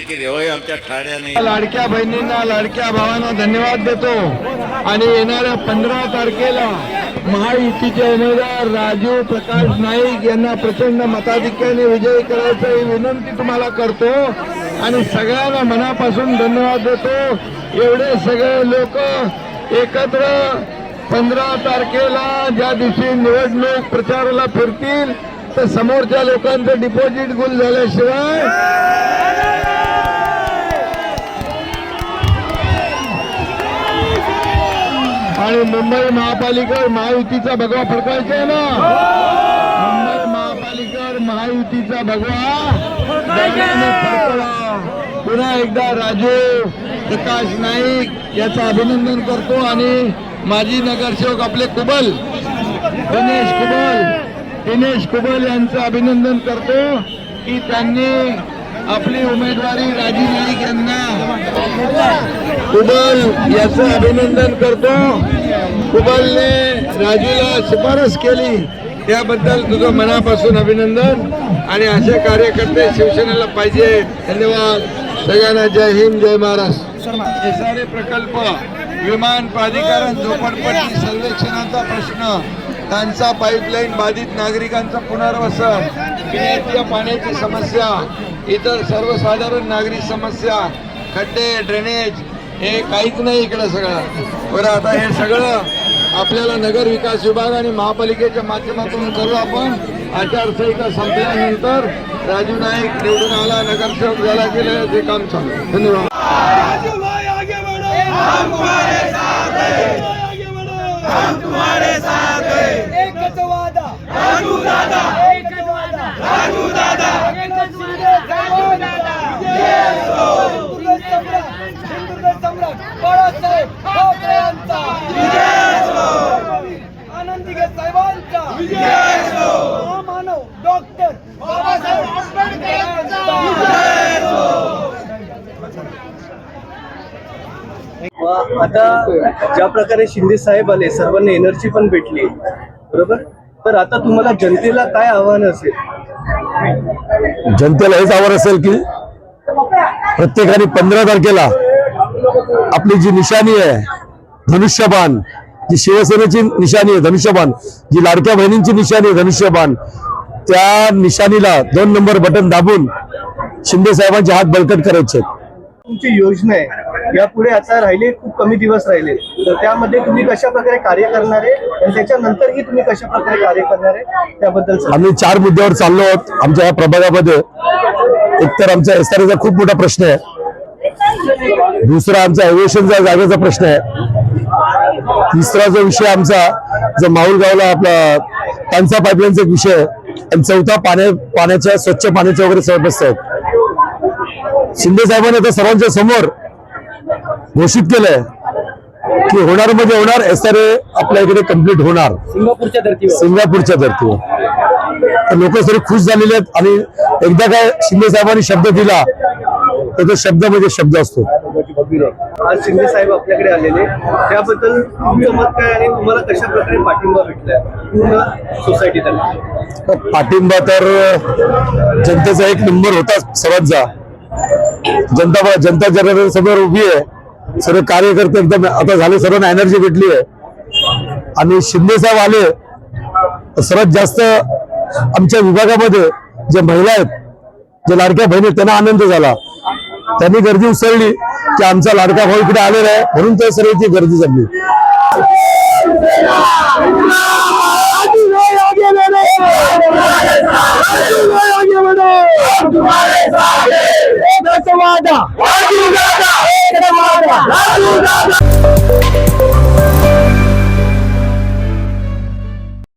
की देवाई आमच्या ठाण्याने लाडक्या बहिणींना लाडक्या भावांना धन्यवाद देतो आणि येणाऱ्या 15 तारखेला महायुतीचे उमेदवार राजू प्रकाश नाईक यांना प्रचंड मताधिक्याने विजयी करायची ही विनंती तुम्हाला करतो आणि सगळ्यांना मनापासून धन्यवाद देतो। एवढे सगळे लोक एकत्र 15 तारखेला ज्या दिवशी निवडणूक प्रचाराला फिरतील तर समोरच्या लोकांचं डिपॉझिट गुल झाल्याशिवाय आणि मुंबई महापालिकेवर महायुतीचा भगवा फडकायचा आहे ना। मुंबई महापालिकेवर महायुतीचा भगवा फडकवा। पुन्हा एकदा राजू प्रकाश नाईक याचं अभिनंदन करतो आणि माजी नगरसेवक आपले दिनेश कुबल यांचं अभिनंदन करतो की त्यांनी आपली उमेदवारी राजू नाईक यांना कुबल याचं अभिनंदन करतो। कुबलने राजूला शिफारस केली त्याबद्दल तुझं मनापासून अभिनंदन आणि असे कार्यकर्ते शिवसेनेला पाहिजे। धन्यवाद सगळ्यांना। जय हिंद जय महाराष्ट्र। हे सारे प्रकल्प विमान प्राधिकरण झोपडपट्टी सर्वेक्षणाचा प्रश्न त्यांचा पाईपलाईन बाधित नागरिकांचं पुनर्वसन पिण्याच्या पाण्याची समस्या इतर सर्वसाधारण नागरिक समस्या खड्डे ड्रेनेज हे काहीच नाही इकडं सगळं बरं। आता हे सगळं आपल्याला नगर विकास विभाग आणि महापालिकेच्या माध्यमातून करू आपण। आचारसंहिता संपल्यानंतर राजू नाईक निवडून आला नगरसेवक झाला गेलं ते काम चालू। धन्यवाद। आनंदीगे साहेबांचा महामानव डॉक्टर बाबासाहेब आंबेडकरांचा। आता ज्या प्रकारे शिंदे साहेब आले सर्वांना एनर्जी पण भेटली बरोबर, तर आता तुम्हाला जनतेला काय आव्हान असेल? जनतेला हेच आव्हान असेल की प्रत्येकाने 15 तारखेला आपली जी निशाणी आहे धनुष्यबाण, जी शिवसेनेची निशाणी आहे धनुष्यबाण, जी लाडक्या बहिणींची निशाणी आहे धनुष्यबाण, त्या निशाणीला 2 नंबर बटन दाबून शिंदे साहेबांचे हात बळकट करायचे। तुमची योजना आहे यापुढे आता राहिले खूप कमी दिवस राहिले, तर त्यामध्ये तुम्ही कशा प्रकारे कार्य करणार आहे आणि त्याच्यानंतरही तुम्ही कशा प्रकारे कार्य करणार आहे त्याबद्दल आम्ही 4 मुद्द्यावर चाललो आहोत आमच्या या प्रभागामध्ये। एकतर आमचा एसआरएचा खूप मोठा प्रश्न आहे, दुसरा आमचा एव्हिएशनचा जागेचा प्रश्न आहे, तिसरा जो विषय आमचा जो माहुलगावला आपला तांसा पाईपलाईनचा एक विषय आहे, आणि चौथा पाण्याच्या स्वच्छ पाण्याच्या वगैरे समस्या आहेत। शिंदे साहेबांनी आता सर्वांच्या समोर घोषित केलंय की होणार म्हणजे होणार, एसआरए आपल्या इकडे कम्प्लीट होणार सिंगापूरच्या धर्तीवर। लोक सर्व खुश झालेले आहेत आणि एकदा काय शिंदे साहेबांनी शब्द दिला तर तो शब्द म्हणजे शब्द असतो। आज शिंदे साहेब आपल्याकडे आलेले त्याबद्दल तुमचं मत काय आणि तुम्हाला कशा प्रकारे पाठिंबा भेटलाय पूर्ण सोसायटीत? पाठिंबा तर जनतेचा 1 नंबर होता सर्वांचा। जनता जरा समोर उभी आहे, सर्व कार्यकर्ते एकदम आता झाले, सर्वांना एनर्जी भेटली आहे आणि शिंदे साहेब आले तर सर्वात जास्त आमच्या विभागामध्ये जे महिला आहेत, जे लाडक्या बहिणी, त्यांना आनंद झाला। त्यांनी गर्दी उसळली की आमचा लाडका भाऊ इकडे आलेला आहे म्हणून ते सर्व ती गर्दी जमली। वादा